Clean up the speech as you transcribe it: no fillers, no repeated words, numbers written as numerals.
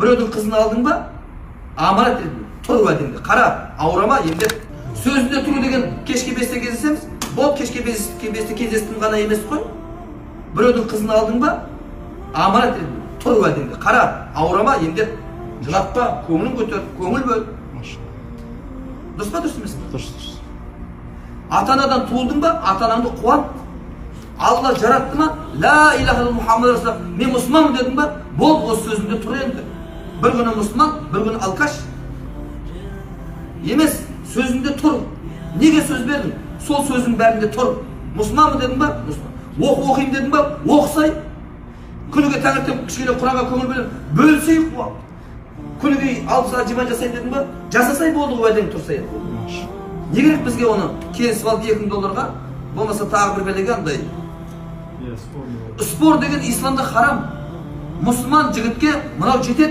Біреудің қызын алдың ба, аманат тұр уәдеңде, қара, аурама, емдеп. Сөзінде тұру деген кешке 5-те кездесеміз, бол кешке 5-те кездестім ғана емес қой. Біреудің қызын алдың ба, аманат тұр уәдеңде, қара, аурама, емдеп. Жылатпа, көңілін көтер, көңіл бөл. Дұрыс па, дұрыс емес? Дұрыс. Ата-анадан туылдың ба, ата-анаңды қуант. Алла жаратты ма, ла илаха илlalloh Мұхаммад расулаллах, мен мұсылманмын дедің ба, бол осы сөзінде тұр енді. Bir күні мұсылман, бір күні алкаш. Емес, сөзінде тұр. Неге сөз бердің? Сол сөздің бәрінде тұр. Мұсылманмын дедің ба, мұсылман. Оқимын дедің ба, оқысай. Күніге таңертең кішкене Құранға көңіл бөлсей қуат. Күніге 6 сағат жима жасайын дедің ба, жасасай болды уәдең тұрса еді. Не керек бізге оны келісіп алып $2000-ға, болмаса тағы бір бәлеге андай. Спор деген исламда харам. Мұсылман жігітке мынау жетеді.